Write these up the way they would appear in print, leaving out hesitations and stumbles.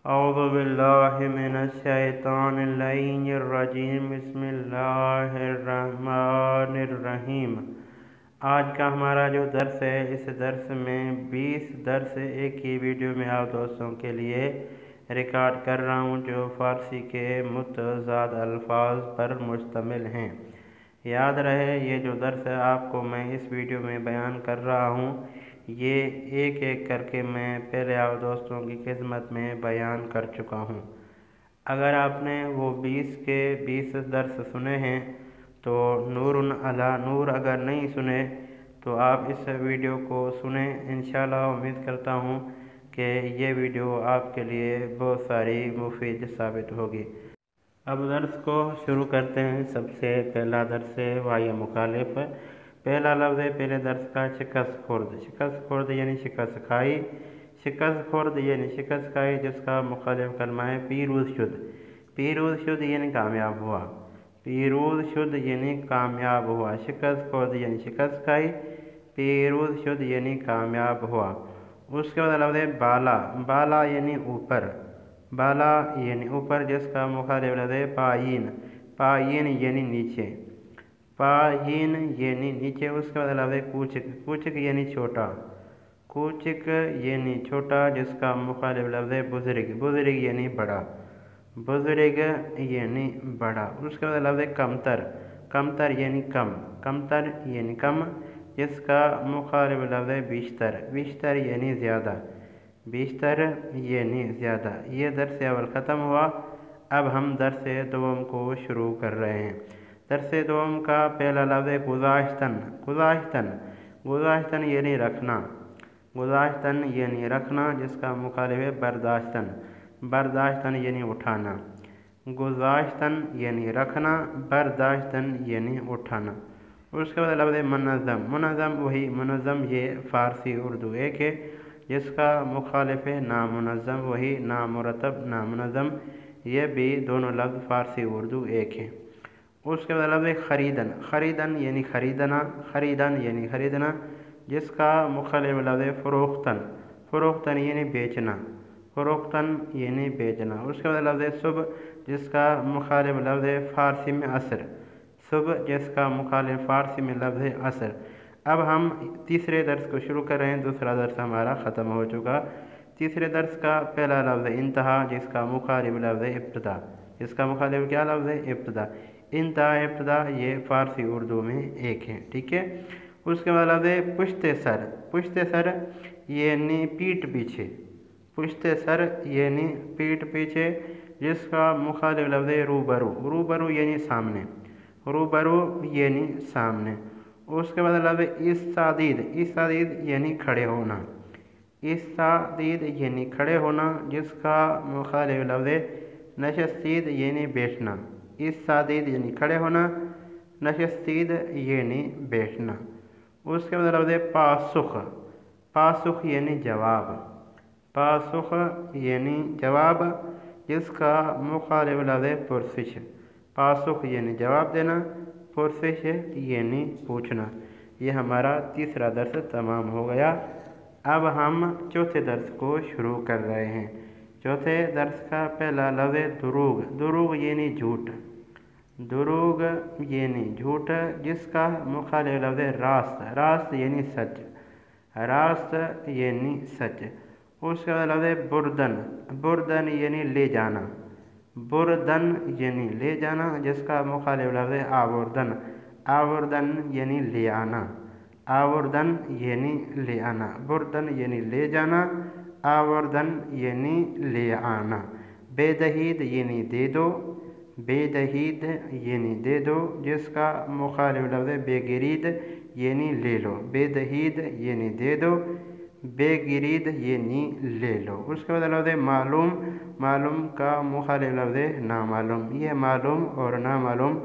أعوذ بالله من الشيطان اللعين الرجيم بسم اللہ الرحمن الرحیم۔ آج کا ہمارا جو درس ہے، اس درس میں 20 درس ایک ہی ویڈیو میں آپ دوستوں کے لیے ریکارڈ کر رہا ہوں، جو فارسی کے متضاد الفاظ پر مشتمل ہیں۔ یاد رہے، یہ جو درس ہے آپ کو میں اس ویڈیو میں بیان کر رہا ہوں، یہ ایک ایک کر کے میں پہلے آپ دوستوں کی خدمت میں بیان کر چکا ہوں۔ اگر آپ نے وہ 20 کے 20 درس سنے ہیں تو نور علی نور، اگر نہیں سنے تو آپ اس ویڈیو کو سنیں۔ انشاءاللہ امید کرتا ہوں کہ یہ ویڈیو آپ کے لیے بہت ساری مفید ثابت ہوگی۔ اب درس کو شروع کرتے ہیں۔ سب سے پہلا درس ہے وہی مخالف۔ پہلا لفظ ہے پہلے درس کا شکست خورد۔ شکست خورد یعنی شکست کھائی۔ شکست خورد یعنی شکست کھائی، جس کا مخالف کلمہ ہے پیروز شد۔ پیروز شد یعنی کامیاب ہوا۔ پیروز شد یعنی کامیاب ہوا۔ شکست خورد یعنی شکست کھائی، پیروز شد یعنی کامیاب ہوا۔ اس کے بعد لفظ ہے بالا۔ بالا یعنی اوپر۔ بالا یعنی اوپر، جس کا مخالف لفظ ہے پائین۔ پائین یعنی نیچے۔ پائین یعنی نیچے۔ اس کے بعد لفظ ہے کوچک۔ کوچک یعنی چھوٹا۔ کوچک یعنی چھوٹا، جس کا مخالف لفظ ہے بزرگ۔ بزرگ یعنی بڑا۔ بزرگ یعنی بڑا۔ اس کے بعد لفظ ہے کمتر۔ کمتر یعنی کم۔ کمتر یعنی کم، جس کا مخالف لفظ ہے بیشتر۔ بیشتر یعنی زیادہ۔ بیشتر یعنی زیادہ۔ یہ درس اول ختم ہوا۔ اب ہم درس دوم کو شروع کر رہے ہیں۔ درس دوم کا پہلا لفظ ہے گذاشتن۔ گذاشتن۔ گذاشتن یعنی رکھنا۔ گذاشتن یعنی رکھنا، جس کا مخالف ہے برداشتن۔ برداشتن یعنی اٹھانا۔ گذاشتن یعنی رکھنا، برداشتن یعنی اٹھانا۔ اس کے بعد لفظ ہے منظم۔ منظم وہی منظم، یہ فارسی اردو ایک ہے، جس کا مخالف ہے نامنظم، وہی نامرتب نامنظم، یہ بھی دونوں لفظ فارسی اردو ایک ہیں۔ اس کے بعد لفظ ہے خریدن۔ خریدن یعنی خریدنا۔ خریدن یعنی خریدنا، جس کا مخالف لفظ ہے فروختن۔ فروختن یعنی بیچنا۔ فروختن یعنی بیچنا۔ اس کے بعد لفظ ہے صبح، جس کا مخالف لفظ ہے فارسی میں عصر۔ صبح، جس کا مخالف فارسی میں لفظ ہے عصر۔ اب ہم تیسرے درس کو شروع کر رہے ہیں۔ دوسرا درس ہمارا ختم ہو چکا۔ تیسرے درس کا پہلا لفظ ہے انتہا، جس کا مخالف لفظ ہے ابتدا۔ جس کا مخالف کیا لفظ ہے؟ ابتدا۔ انتہا، ابتدا، یہ فارسی اردو میں ایک ہے، ٹھیک ہے۔ اس کے بعد لفظ ہے پشت سر۔ پشت سر یعنی پیٹھ پیچھے۔ پشت سر یعنی پیٹھ پیچھے، جس کا مخالف لفظ ہے روبرو۔ روبرو یعنی سامنے۔ روبرو یعنی سامنے۔ اس کے بعد لفظ ہے استعدید۔ استعدید یعنی کھڑے ہونا۔ استعدید یعنی کھڑے ہونا، جس کا مخالف لفظ ہے نشستید یعنی بیٹھنا۔ استعدید یعنی کھڑے ہونا، نشستید یعنی بیٹھنا۔ اس کے بعد لفظ ہے پاسخ۔ پاسخ یعنی جواب۔ پاسخ یعنی جواب، جس کا مخالف لفظ ہے پرسش۔ پاسخ یعنی جواب دینا، پرسش یعنی پوچھنا۔ یہ ہمارا تیسرا درس تمام ہو گیا۔ اب ہم چوتھے درس کو شروع کر رہے ہیں۔ چوتھے درس کا پہلا لفظ ہے دروغ۔ دروغ یعنی جھوٹ۔ دروغ یعنی جھوٹ، جس کا مخالف لفظ ہے راست۔ راست یعنی سچ۔ راست یعنی سچ۔ اس کے بعد لفظ ہے بردن۔ بردن یعنی لے جانا۔ بردن یعنی لے جانا، جس کا مخالف لفظ ہے آوردن۔ آوردن یعنی لے آنا۔ آوردن یعنی لے آنا۔ بردن یعنی لے جانا، آوردن یعنی لے آنا۔ بے دہید یعنی دے دو۔ بے دہید یعنی دے دو، جس کا مخالف لفظ ہے بے گرید یعنی لے لو۔ بے دہید یعنی دے دو، بے گرید یعنی لے لو۔ اس کے بعد لفظ ہے معلوم۔ معلوم کا مخالف لفظ ہے نامعلوم۔ یہ معلوم اور نامعلوم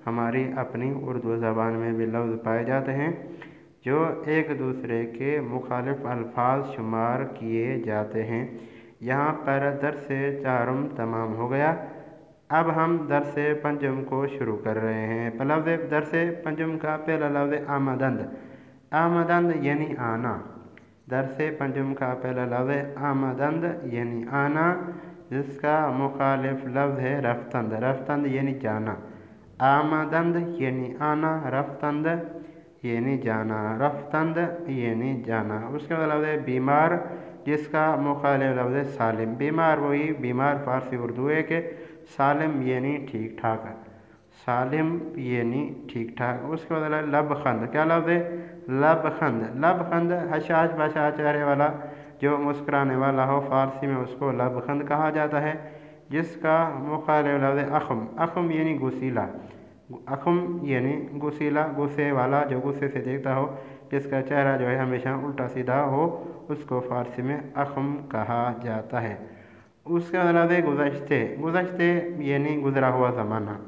ہماری اپنی اردو زبان میں بھی لفظ پائے جاتے ہیں، جو ایک دوسرے کے مخالف الفاظ شمار کیے جاتے ہیں۔ یہاں پر درس چہارم تمام ہو گیا۔ اب ہم درس پنجم کو شروع کر رہے ہیں۔ لفظ درس پنجم کا پہلا لفظ ہے آمدند۔ آمدند یعنی آنا۔ درس پنجم کا پہلا لفظ ہے آمدند یعنی آنا، जिसका मुखालिफ लफ्ज़ है रफ्तंद। रफ्तंद यानी जाना। आमदंद यानी आना, रफ्तंद यानी जाना, रफ्तंद यानी जाना। उसके बाद लफ्ज़ है बीमार, जिसका मुखालिफ लफ्ज़ है सालिम। बीमार वही बीमार फारसी उर्दू है कि सालिम यानी ठीक ठाक, सालिम यानी ठीक ठाक। उसके बाद लबखंद, क्या लफ्ज़ है? लबखंद। लबखंद हशाश बशाचारे वाला जो मुस्कुराने वाला हो, फारसी में उसको लबखंद कहा जाता है। जिसका मुखालिफ लफ्ज़ है अखम। अखम यानी गुसीला, अखम यानी गुसीला, गुस्से वाला जो गुस्से से देखता हो, जिसका चेहरा जो है हमेशा उल्टा सीधा हो, उसको फारसी में अखम कहा जाता है। उसके बाद लफ्ज़ है गुज़श्ते। गुज़श्ते यानी गुज़रा हुआ ज़माना,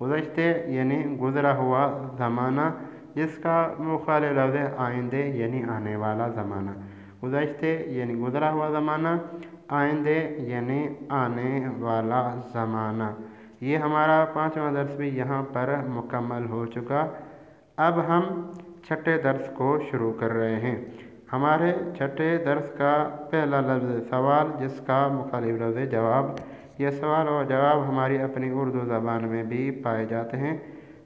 गुज़श्ते यानी गुज़रा हुआ ज़माना। जिसका मुखालिफ लफ्ज़ है आइंदे यानी आने वाला ज़माना। गुज़श्ते यानी गुज़रा हुआ ज़माना, आइंदे यानी आने वाला ज़माना। ये हमारा 5वां दर्स भी यहाँ पर मुकम्मल हो चुका। अब हम छठे दर्स को शुरू कर रहे हैं। हमारे छठे दर्स का पहला लफ्ज़ सवाल, जिसका मुखालिफ लफ्ज़ है जवाब। ये सवाल और जवाब हमारी अपनी उर्दू ज़बान में भी पाए जाते हैं,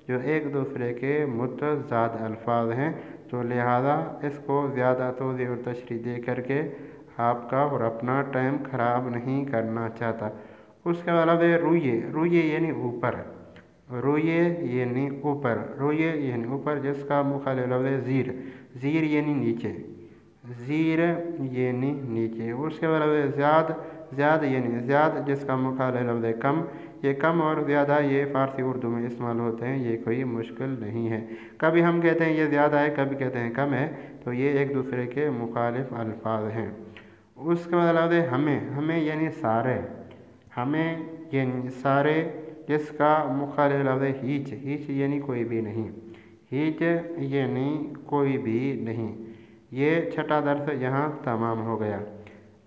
जो एक दूसरे के मुतज़ाद अल्फाज हैं, तो लिहाजा इसको ज़्यादा तोज़ी और तशरीह दे करके आपका और अपना टाइम ख़राब नहीं करना चाहता। उसके बाद लफ्ज़ है रुइये। रुइये यानी ऊपर, रुइये यानी ऊपर, रुइये यानी ऊपर। जिसका मुखालिफ लफ्ज़ है ज़ीर। ज़ीर यानी नीचे, ज़ीर यानी नीचे। उसके बाद लफ्ज़ है ज़्याद। ज़्याद यानी ज़्याद। जिसका मुखालिफ लफ्ज़ है कम। ये कम और ज़्यादा ये फ़ारसी उर्दू में इस्तेमाल होते हैं, ये कोई मुश्किल नहीं है। कभी हम कहते हैं ये ज़्यादा है, कभी कहते हैं कम है, तो ये एक दूसरे के मुखालिफ अल्फाज हैं। उसके बाद लफ्ज़ है हमें। हमें यानी सारे, हमें यानी सारे। जिसका मुखालिफ लफ्ज़ है हीच। हीच यानी कोई भी नहीं, हीच यानी कोई भी नहीं। ये छठा दर्स यहाँ तमाम हो गया।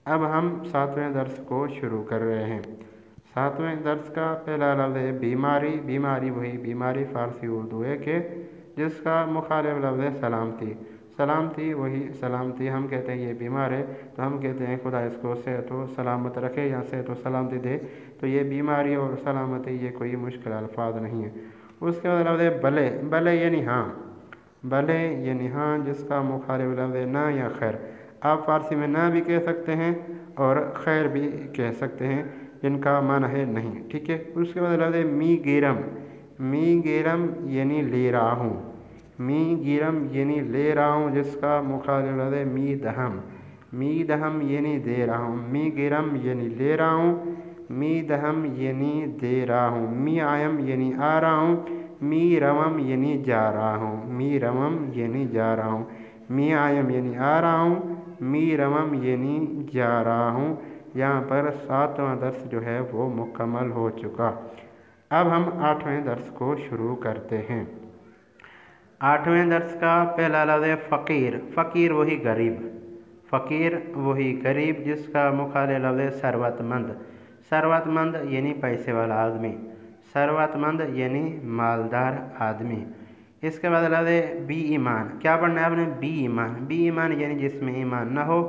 अब हम 7वें दर्स को शुरू कर रहे हैं। 7वें दर्स का पहला लफ्ज़ है बीमारी। बीमारी वही बीमारी फारसी उर्दू है कि जिसका मुखालिफ लफ्ज़ है सलामती। सलामती वही सलामती। हम कहते हैं ये बीमार है, तो हम कहते हैं खुदा इसको सेहत व सलामत रखे या सेहत व सलामती दे, तो ये बीमारी और सलामती ये कोई मुश्किल अल्फाज नहीं है। उसके बाद लफ्ज़ है भले। भले यानी हाँ, भले यानी हाँ। जिसका मुखालिफ लफ्ज़ है ना या खैर। आप फारसी में ना भी कह सकते हैं और खैर भी कह सकते हैं, जिनका माना है नहीं, ठीक है। उसके बाद लफ्ज़ है मी गिरम। मी गिरम यानी ले रहा हूँ, मी गिरम यानी ले रहा हूँ। जिसका मुखालिफ लफ्ज़ है मी दहम। मी दहम यानी दे रहा हूँ, मी गिरम यानी ले रहा हूँ, मी दहम यानी दे रहा हूँ। मी आयम यानी आ रहा हूँ, मी रवम यानी जा रहा हूँ, मी रवम यानी जा रहा हूँ। मी आयम यानी आ रहा हूँ, मी रवम यानी जा रहा हूँ। यहाँ पर 7वां दर्स जो है वो मुकम्मल हो चुका। अब हम 8वें दर्स को शुरू करते हैं। 8वें दर्स का पहला लफ्ज़ है फ़कीर। फ़कीर वही गरीब, फ़कीर वही गरीब। जिसका मुखालिफ लफ्ज़ है सरवतमंद। सरवतमंद यानी पैसे वाला आदमी, सरवतमंद यानी मालदार आदमी। इसके बाद लफ्ज़ है बी ईमान। क्या पढ़ना है आपने? बी ईमान। बी ईमान यानी जिसमें ईमान न हो।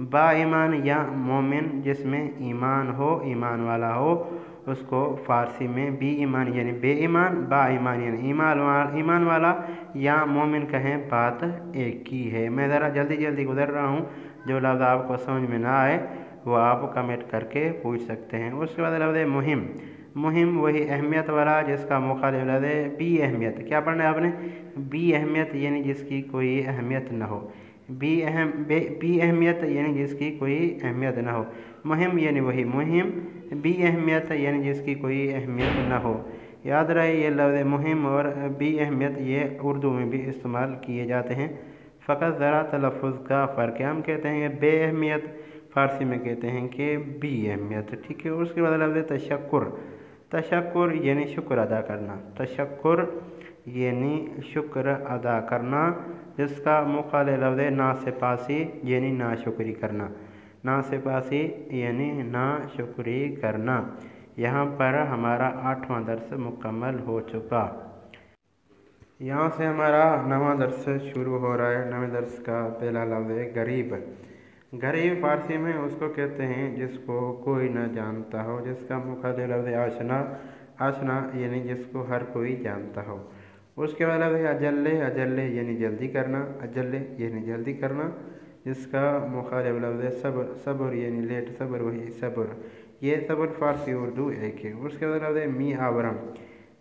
बा ईमान या मोमिन, जिसमें ईमान हो, ईमान वाला हो, उसको फ़ारसी में बी ईमान यानी बे ईमान, बा ईमान यानी ईमान वाला या मोमिन कहें, बात एक ही है। मैं ज़रा जल्दी जल्दी गुजर रहा हूँ, जो लफ्ज़ आपको समझ में ना आए वो आप कमेंट करके पूछ सकते हैं। उसके बाद लफ्ज़ है मुहिम। मुहिम वही अहमियत वाला। जिसका मुखालिफ लफ्ज़ है बी अहमियत। क्या पढ़ना है आपने? बी अहमियत यानी जिसकी कोई अहमियत न हो। बी अहमियत यानी जिसकी कोई अहमियत न हो। मुहिम यानी वही मुहिम, बी अहमियत यानी जिसकी कोई अहमियत न हो। याद रहे ये लफ्ज़ मुहिम और बी अहमियत ये उर्दू में भी इस्तेमाल किए जाते हैं, फ़कत ज़रा तलफ़ुज़ का फ़र्क है। हम कहते हैं बे अहमियत, फ़ारसी में कहते हैं कि बी अहमियत, ठीक है। उसके बाद लफ्ज़ है तशक्कुर। तशक्कुर यानी शुक्र अदा करना, तशक्कुर यानी शुक्र अदा करना। जिसका मुखालिफ लफ्ज़ है नासिपासी यानी नाशुक्री करना, नासिपासी यानी नाशुक्री करना। यहाँ पर हमारा 8वां दर्स मुकम्मल हो चुका। यहाँ से हमारा 9वां दर्स शुरू हो रहा है। 9वें दर्स का पहला लफ्ज़ है गरीब। غریب فارسی میں اس کو کہتے ہیں جس کو کوئی نہ جانتا ہو، جس کا مخاطب لفظ آشنا، آشنا یعنی جس کو ہر کوئی جانتا ہو۔ اس کے بعد لفظ اجلے، اجلے یعنی جلدی کرنا، اجلے یعنی جلدی کرنا، جس کا مخالف لفظ صبر، صبر یعنی لیٹ، صبر وہی صبر، یہ صبر فارسی اردو ایک ہے۔ اس کے بعد لفظ می آورم،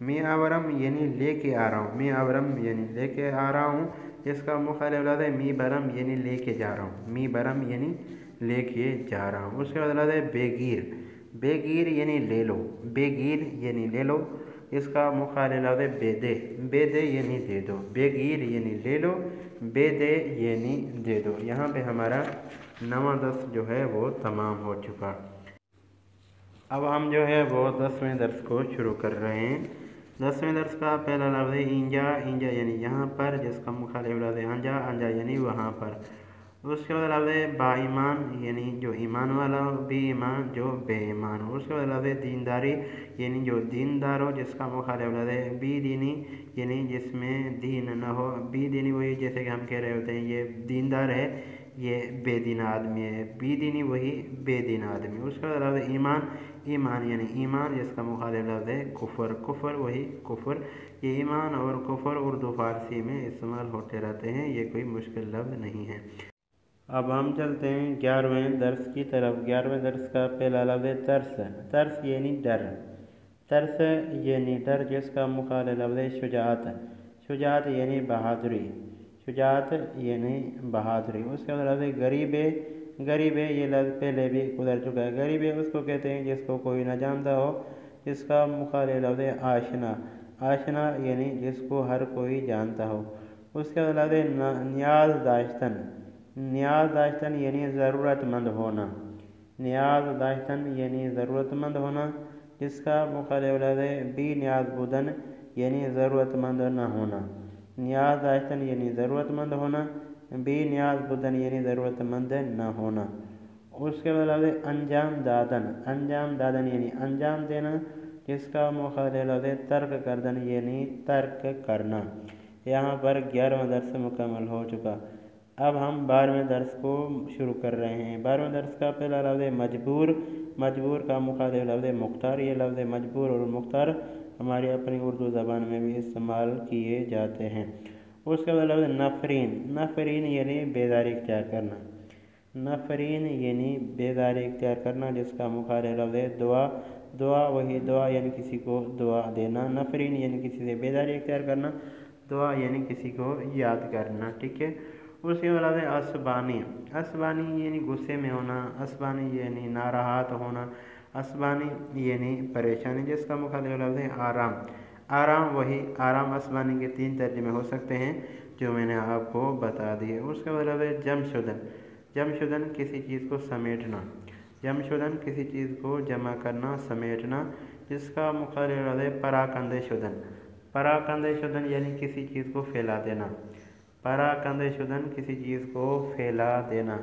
می آورم یعنی لے کے آ رہا ہوں، می آورم یعنی لے کے آ رہا ہوں، جس کا مخالف لفظ می برم یعنی لے کے جا رہا ہوں، می برم یعنی لے کے جا رہا ہوں۔ اس کے بعد لفظ بے گیر، بے گیر یعنی لے لو، بے گیر یعنی لے لو، اس کا مخالف لفظ بے دے، بے دے یعنی دے دو، بے گیر یعنی لے لو، بے دے یعنی دے دو۔ یہاں پہ ہمارا 9واں درس جو ہے وہ تمام ہو چکا۔ اب ہم جو ہے وہ 10ویں درس کو شروع کر رہے ہیں۔ 10ویں درس کا پہلا لفظ اینجا، اینجا یعنی یہاں پر، جس کا مخالف لفظ انجا، انجا یعنی وہاں پر۔ اس کے بعد لفظ با ایمان یعنی جو ایمان والا ہو، بے ایمان جو بے ایمان ہو۔ اس کے بعد لفظ دینداری یعنی جو دیندار ہو، جس کا مخالف لفظ بی دینی یعنی جس میں دین نہ ہو، بی دینی وہی جیسے کہ ہم کہہ رہے ہوتے ہیں یہ دیندار ہے، یہ بے دین آدمی ہے، بی دینی وہی بے دین آدمی۔ اس کے بعد لفظ ایمان، ایمان یعنی ایمان، جس کا مخالف لفظ ہے کفر، کفر وہی کفر۔ یہ ایمان اور کفر اردو فارسی میں استعمال ہوتے رہتے ہیں، یہ کوئی مشکل لفظ نہیں ہے۔ اب ہم چلتے ہیں 11ویں درس کی طرف۔ 11ویں درس کا پہلا لفظ ترس، ترس یعنی ڈر، ترس یعنی ڈر، جس کا مخالف لفظ شجاعت، شجاعت یعنی بہادری، شجاعت یعنی بہادری۔ اس کے بعد لفظ غریب، غریب یہ لفظ پہلے بھی گزر چکا ہے۔ غریب اس کو کہتے ہیں جس کو کوئی نہ جانتا ہو، جس کا مخالف لفظ آشنا، آشنا یعنی جس کو ہر کوئی جانتا ہو۔ اس کے بعد لفظ نیاز داشتن، نیاز داشتن یعنی ضرورت مند ہونا، نیاز داشتن یعنی ضرورت مند ہونا، جس کا مخالف لفظ بی نیاز بودن یعنی ضرورت مند نہ ہونا، نیاز داشتن یعنی ضرورت مند ہونا، بی نیاز بودن یعنی ضرورت مند نہ ہونا۔ اس کے بعد لفظ انجام دادن، انجام دادن یعنی انجام دینا، جس کا مخالف لفظ ترک کردن یعنی ترک کرنا۔ یہاں پر 11واں درس مکمل ہو چکا۔ اب ہم 12ویں درس کو شروع کر رہے ہیں۔ 12ویں درس کا پہلا لفظ مجبور، مجبور کا مخالف لفظ مختار، یہ لفظ مجبور اور مختار ہماری اپنی اردو زبان میں بھی استعمال کیے جاتے ہیں۔ اس کے بعد لفظ نفرین، نفرین یعنی بیداری اختیار کرنا، نفرین یعنی بیداری اختیار کرنا، جس کا مخالف لفظ دعا، دعا وہی دعا یعنی کسی کو دعا دینا، نفرین یعنی کسی سے بیداری اختیار کرنا، دعا یعنی کسی کو یاد کرنا، ٹھیک ہے۔ اس کے بعد لفظ عصبانی، عصبانی یعنی غصے میں ہونا، عصبانی یعنی ناراحت ہونا، عصبانی یعنی پریشانی، جس کا مخالف لفظ آرام، آرام وہی آرام۔ عصبانی کے 3 ترجمے ہو سکتے ہیں جو میں نے آپ کو بتا دیے۔ اس کے بعد لفظ جمع شدن، جمع شدن کسی چیز کو سمیٹنا، جمع شدن کسی چیز کو جمع کرنا، سمیٹنا، جس کا مخالف لفظ پراکندہ شدن، پراکندہ شدن یعنی کسی چیز کو پھیلا دینا، پراکندہ شدن کسی چیز کو پھیلا دینا۔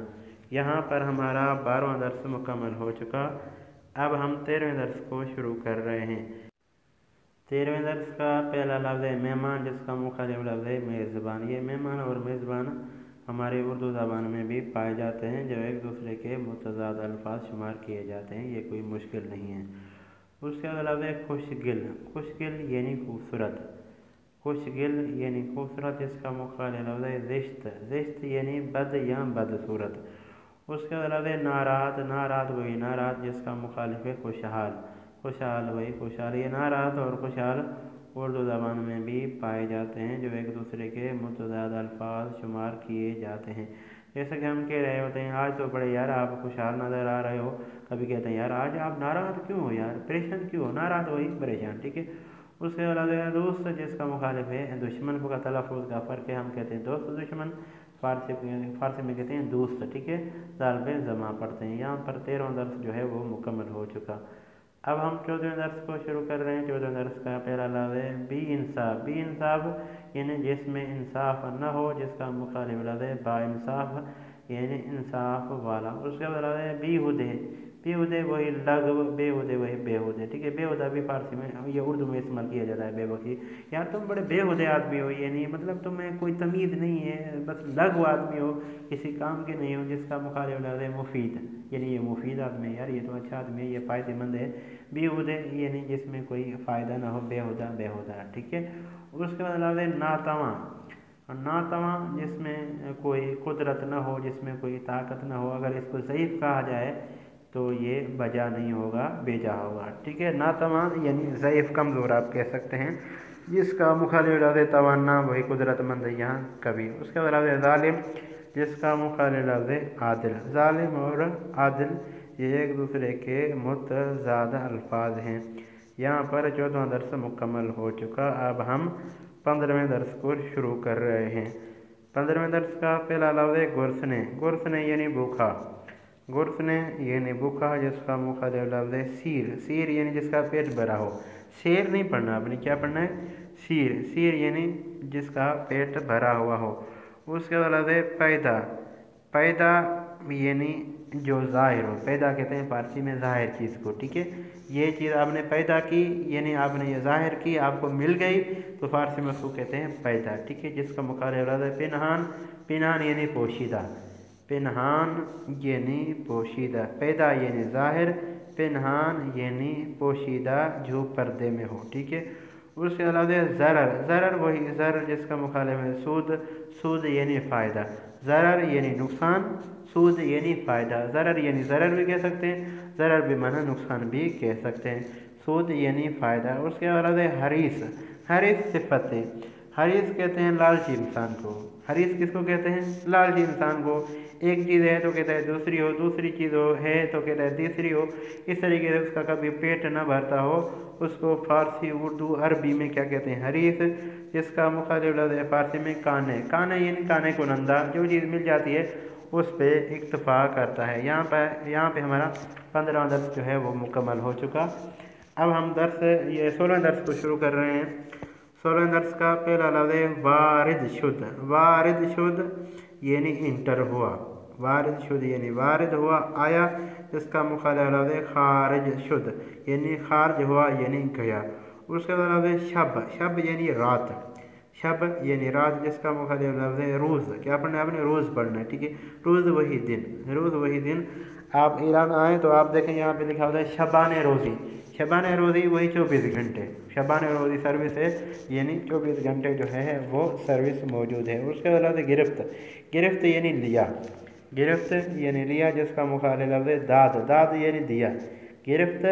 یہاں پر ہمارا 12واں درس مکمل ہو چکا۔ اب ہم 13ویں درس کو شروع کر رہے ہیں۔ 13ویں درس کا پہلا لفظ مہمان، جس کا مخالف لفظ میزبان۔ یہ مہمان اور میزبان ہماری اردو زبان میں بھی پائے جاتے ہیں، جو ایک دوسرے کے متضاد الفاظ شمار کیے جاتے ہیں، یہ کوئی مشکل نہیں ہے۔ اس کے بعد لفظ خوشگل، خوشگل یعنی خوبصورت، خوشگل یعنی خوبصورت، جس کا مخالف لفظ زشت، زشت یعنی بد یا بدصورت۔ اس کے بعد لفظ ناراحت، ناراحت وہی ناراحت، جس کا مخالف ہے خوشحال، خوشحال وہی خوشحال۔ یہ ناراحت اور خوشحال اردو زبان میں بھی پائے جاتے ہیں، جو ایک دوسرے کے متضاد الفاظ شمار کیے جاتے ہیں۔ جیسے کہ ہم کہہ رہے ہوتے ہیں آج تو بڑے یار آپ خوشحال نظر آ رہے ہو، کبھی کہتے ہیں یار آج آپ ناراحت کیوں ہو یار، پریشان کیوں ہو، ناراحت وہی پریشان، ٹھیک ہے۔ اس کے بعد دوست، جس کا مخالف ہے دشمن کا تلفظ کا فرق ہے، ہم کہتے ہیں دوست، دشمن فارسی میں کہتے ہیں دوست، ٹھیک ہے، دال پہ زما پڑھتے ہیں۔ یہاں پر 13واں درس جو ہے وہ مکمل ہو چکا۔ اب ہم 14ویں درس کو شروع کر رہے ہیں۔ 14ویں درس کا پہلا لفظ ہے بی انصاف، بی انصاف یعنی جس میں انصاف نہ ہو، جس کا مخالف لفظ با انصاف یعنی انصاف والا۔ اس کے بعد لفظ بیہودے، बेहुदे वही लघव, बेहुदे वही बेहुदे, ठीक है। बेहुदा भी फारसी में, ये उर्दू में इस्तेमाल किया जाता है बेवकी। यार तुम बड़े बेहुदे आदमी हो, ये नहीं मतलब तुम्हें कोई तमीज़ नहीं है, बस लघु आदमी हो, किसी काम के नहीं हो, जिसका मुखालिफ लफ्ज़ है मुफीद, यानी ये मुफीद आदमी है, यार ये तो अच्छा आदमी है, ये फ़ायदेमंद है। बेहुदे ये नहीं जिसमें कोई फ़ायदा ना हो, बेहुदा बेहुदा, ठीक है। उसके बाद लफ्ज़ है नातवा, नातवा जिसमें कोई कुदरत न हो, जिसमें कोई ताकत न हो, अगर इसको ज़ईफ़ कहा जाए तो ये बजा नहीं होगा, बेजा होगा, ठीक है। नातवा यानी ज़ईफ़, कमज़ोर आप कह सकते हैं, जिसका मुखालिफ लफ्ज़ तवान्ना, वही कुदरतमंद है यहाँ कभी। उसके बाद लफ्ज़ ज़ालिम, जिसका मुखालिफ लफ्ज़ आदिल। ज़ालिम और आदिल ये एक दूसरे के मुतज़ाद अल्फाज हैं। यहाँ पर 14वां दर्स मुकम्मल हो चुका। अब हम 15वें दर्स को शुरू कर रहे हैं। 15वें दर्स का पहला लफ्ज़ है गुरसने। गुरसने यानी भूखा, गुरसने यानी भूखा, जिसका मुखालिफ लफ्ज़ है सीर। सीर यानी जिसका पेट भरा हो। शेर नहीं पढ़ना आपने, क्या पढ़ना है? सीर। सीर यानी जिसका पेट भरा हुआ हो। उसके बाद लफ्ज़ है पैदा। पैदा यानी जो ज़ाहिर हो, पैदा कहते हैं फारसी में ज़ाहिर चीज़ को, ठीक है। ये चीज़ आपने पैदा की यानी आपने ये ज़ाहिर की, आपको मिल गई, तो फारसी में उसको कहते हैं पैदा, ठीक है। जिसका मुखालिफ लफ्ज़ है पिनहान। पिनहान यानी पोशीदा, पिनहान यानी पोशीदा। पैदा यानी ज़ाहिर, पिनहान यानी पोशीदा, जो पर्दे में हो, ठीक है। उसके अलावा ज़रर। ज़रर वही ज़र जिसका मुखालिफ है सूद। सूद यानी फ़ायदा, ज़रर यानी नुकसान, सूद यानी फ़ायदा। ज़रर यानी ज़रर भी कह सकते हैं, ज़रर भी माना नुकसान भी कह सकते हैं, सूद यानी फ़ायदा। उसके अलावा हरीस। हरीस सिफ़त है। हरीस कहते हैं लालची इंसान को। हरीस किसको कहते हैं? लालची इंसान को। एक चीज़ है तो कहता है दूसरी हो, दूसरी चीज़ हो है तो कहता है तीसरी हो। इस तरीके से उसका कभी पेट न भरता हो, उसको फारसी, उर्दू, अरबी में क्या कहते हैं? हरीस। जिसका मुखालिफ लफ्ज़ है फारसी में काने। काने यानी काने को नंदा, जो चीज़ मिल जाती है उस पर इक्तफा करता है। यहाँ पे हमारा 15वां दर्स जो है वो मुकम्मल हो चुका। अब हम ये 16वें दर्स को शुरू कर रहे हैं। 16वें दर्स का पहला लफ्ज़ है वारिद शुद्ध। वारिद शुद्ध यानी इंटर हुआ। वारिद शुद्ध यानी वारिद हुआ, आया। जिसका मुखालिफ लफ्ज़ है खारिज शुद्ध यानी खारिज हुआ यानी गया। उसके बाद लफ्ज़ है शब। शब यानी रात। शब यानी रात, जिसका मुखालिफ लफ्ज़ है रोज़। क्या पढ़ना है आपने? रोज़ पढ़ना है, ठीक है। रोज़ वही दिन, रोज़ वही दिन। आप ईरान आए तो आप देखें यहाँ पे लिखा होता है शबान रोज़ी। शबान रोज़ी वही 24 घंटे, शबान रोज़ी सर्विस है, यानी 24 घंटे जो है वो सर्विस मौजूद है। उसके बाद गिरफ्त। गिरफ्त यानी लिया, गिरफ्त यानी लिया, जिसका मुखालिफ लफ्ज़ है दाद। दाद यानी दिया। गिरफ्त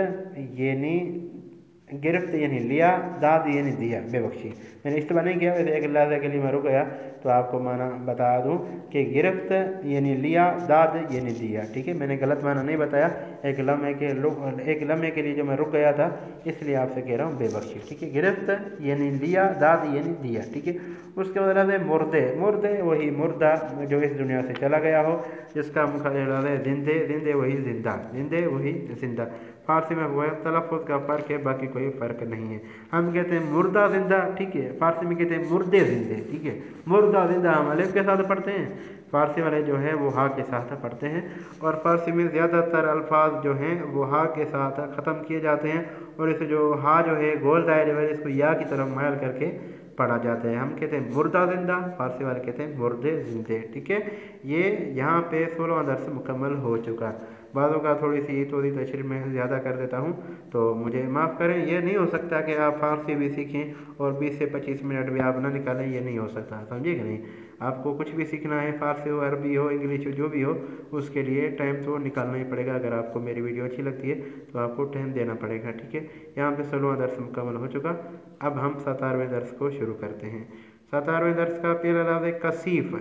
यानी गिरफ्त यानी लिया, दाद यानी दिया, बेबख्शी। मैंने इस्तेमाल नहीं किया, वैसे एक लफ्ज़ के लिए मैं रुक गया तो आपको माना बता दूं कि गिरफ्त यानी लिया, दाद यानी दिया, ठीक है। मैंने गलत माना नहीं बताया, एक लम्हे के लिए जो मैं रुक गया था इसलिए आपसे कह रहा हूँ बेबख्शी, ठीक है। गिरफ्त यानी लिया, दाद यानी दिया, ठीक है। उसके बाद लफ्ज़ है मुर्दे। मुर्दे वही मुर्दा जो इस दुनिया से चला गया हो, जिसका मुखालिफ लफ्ज़ है जिंदे। जिंदे वही जिंदा, जिंदे वही जिंदा। फारसी में हुआ है, तलफ़्फ़ुज़ का फ़र्क है, बाकी कोई फ़र्क नहीं है। हम कहते हैं मुर्दा जिंदा, ठीक है। फारसी में कहते हैं मुर्दे जिंदे, ठीक है। मुर्दा जिंदा हम अलिफ के साथ पढ़ते हैं, फारसी वाले जो है वो हा के साथ पढ़ते हैं। और फारसी में ज़्यादातर अल्फाज जो हैं वो हा के साथ ख़त्म किए जाते हैं, और इसे जो हा जो है गोल दायरे में इसको या की तरफ मायल करके पढ़ा जाता है। हम कहते हैं मुर्दा जिंदा, फारसी वाले कहते हैं मुर्दे जिंदे, ठीक है। ये यहाँ पे 16वां दर्स मुकम्मल हो चुका। बाज़ों का थोड़ी तशरीह में ज़्यादा कर देता हूँ तो मुझे माफ़ करें। ये नहीं हो सकता कि आप फारसी भी सीखें और 20 से 25 मिनट भी आप ना निकालें, ये नहीं हो सकता, समझिए कि नहीं। आपको कुछ भी सीखना है, फारसी हो, अरबी हो, इंग्लिश हो, जो भी हो, उसके लिए टाइम तो निकालना ही पड़ेगा। अगर आपको मेरी वीडियो अच्छी लगती है तो आपको टाइम देना पड़ेगा, ठीक है। यहाँ पे 16वां दर्स मुकम्मल हो चुका। अब हम 17वें दर्स को शुरू करते हैं। 17वें दर्स का पहला लफ्ज़ है कसीफ़।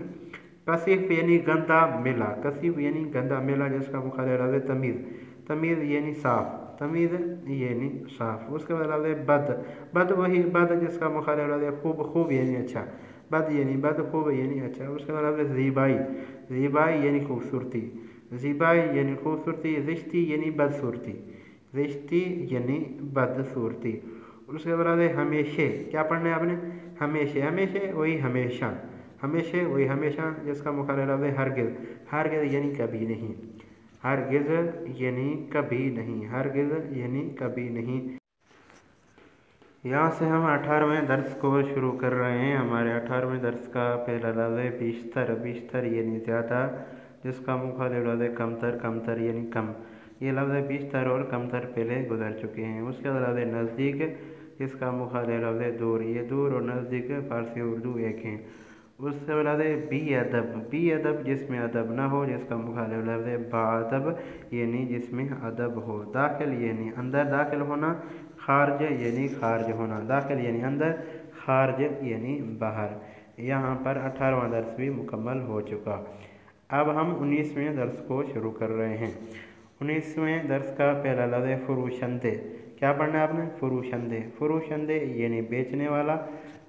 कसीफ़ यानी गंदा मेला। कसीफ़ यानी गंदा मेला, जिसका मुखालिफ लफ्ज़ है तमीज़। तमीज़ यानी साफ़, तमीज़ यानी साफ़। उसके बाद लफ्ज़ है बद। बद वही बद, जिसका मुखालिफ लफ्ज़ है खूब। खूब यानी अच्छा, बद यानी बद, खूब यानी अच्छा। उसके बाद लफ्ज़ है ज़ीबाई। ज़ीबाई यानी खूबसूरती, ज़ीबाई यानी खूबसूरती। ज़िश्ती यानी बदसूरती, ज़िश्ती यानी बदसूरती। उसके बाद है हमेशे। क्या पढ़ना है आपने? हमेशे। हमेशे वही हमेशा, हमेशे वही हमेशा, जिसका मुखालिफ लफ्ज़ है हरगिज़। हरगिज़ यानी कभी नहीं, हरगिज़ यानी कभी नहीं, हरगिज़ यानी कभी नहीं। यहाँ से हम 18वें दर्स को शुरू कर रहे हैं। हमारे 18वें दर्स का पहला लफ्ज़ है बिस्तर। बिस्तर यानी ज़्यादा, जिसका मुखालिफ लफ्ज़ है कमतर। कमतर यानी कम। ये लफ्ज़ बिस्तर और कमतर पहले गुजर चुके हैं। उसके बाद लफ्ज़ नज़दीक, जिसका मुखालिफ लफ्ज़ है दूर। ये दूर और नज़दीक फ़ारसी उर्दू एक हैं। उसके बाद बी अदब। बी अदब जिसमें अदब ना हो, जिसका मुखालिफ लफ्ज़ है बाअदब यानी जिसमें अदब हो। दाखिल यानी अंदर दाखिल होना। खारज यानी खारज होना। दाखिल यानी अंदर, खारज यानी बाहर। यहाँ पर 18वां दर्स भी मुकम्मल हो चुका। अब हम 19वें दर्स को शुरू कर रहे हैं। 19वें दर्स का पहला लफ्ज़ है फरोशंदे। क्या पढ़ना है आपने? फरोशंदे। फरोशंदे यानी बेचने वाला,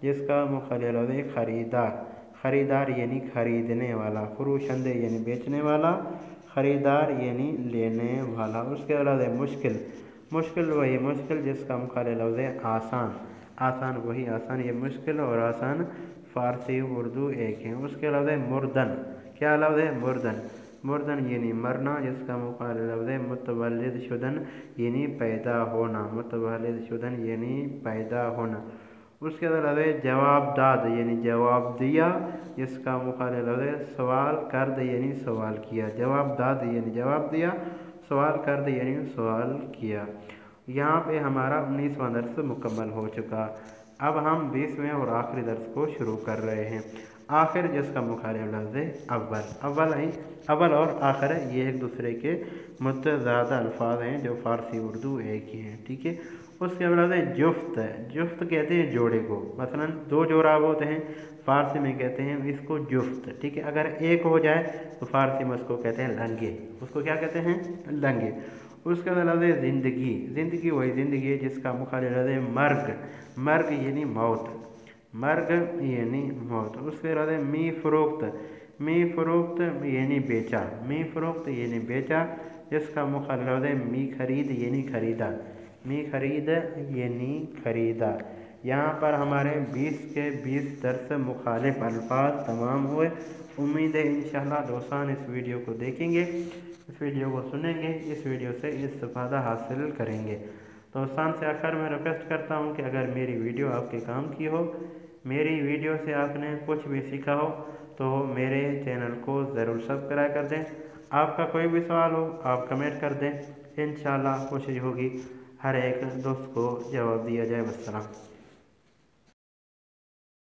जिसका मुखालिफ लफ्ज़ है खरीदार। खरीदार यानी खरीदने वाला। फरोशंदे यानी बेचने वाला, खरीदार यानी लेने वाला। उसके बाद है मुश्किल। मुश्किल वही मुश्किल, जिसका मुखालिफ लफ्ज़ है आसान। आसान वही आसान। ये मुश्किल और आसान फ़ारसी उर्दू एक हैं। उसके लफ्ज़ है मुर्दन। क्या लफ्ज़ है? मुर्दन। मुर्दन यानी मरना, जिसका मुखालिफ लफ्ज़ है मुतवल्लिद शुदन यानी पैदा होना। मुतवल्लिद शुदन यानी पैदा होना। उसके बाद लफ्ज़ है जवाबदाद यानी जवाब दिया, जिसका मुखालिफ लफ्ज़ है सवाल कर्द यानी सवाल किया। जवाबदाद यानी जवाब दिया, सवाल कर्द यानी सवाल किया। यहाँ पे हमारा 19वां दर्स मुकम्मल हो चुका। अब हम 20वें और आखिरी दर्स को शुरू कर रहे हैं। आखिर, जिसका मुखालिफ लफ्ज़ है अव्वल। अव्वल और आखिर ये एक दूसरे के मुतज़ाद अल्फाज हैं जो फ़ारसी उर्दू एक ही हैं। ठीक है। उसके बाद है जुफ्त। जुफ्त कहते हैं जोड़े को। मसलन दो जोराब होते हैं, फ़ारसी में कहते हैं इसको जुफ्त। ठीक है। अगर एक हो जाए तो फ़ारसी में उसको कहते हैं लंगे। उसको क्या कहते हैं? लंगे। उसके बाद लफ्ज़ है ज़िंदगी। ज़िंदगी वही ज़िंदगी है, जिसका मुखालिफ लफ्ज़ है मर्ग। मर्ग यानी मौत। मर्ग यानी मौत। उसके बाद है मी फ़रोख्त। मी फ़रोख्त यानी बेचा। मी फ़रोख्त यानी बेचा, जिसका मुखालिफ लफ्ज़ है मी खरीद यानी खरीदा। मी खरीद यानी खरीदा। यहाँ पर हमारे 20 के 20 दर्स मुखालिफ अल्फाज तमाम हुए। उम्मीद है इंशाअल्लाह दोस्तान इस वीडियो को देखेंगे, इस वीडियो को सुनेंगे, इस वीडियो से इस्तिफादा हासिल करेंगे। दोस्तान से आखिर में रिक्वेस्ट करता हूँ कि अगर मेरी वीडियो आपके काम की हो, मेरी वीडियो से आपने कुछ भी सीखा हो, तो मेरे चैनल को ज़रूर सब्सक्राइब कर दें। आपका कोई भी सवाल हो आप कमेंट कर दें। इंशाअल्लाह कोशिश होगी हर एक दोस्त को जवाब दिया जाए। वस्सलाम।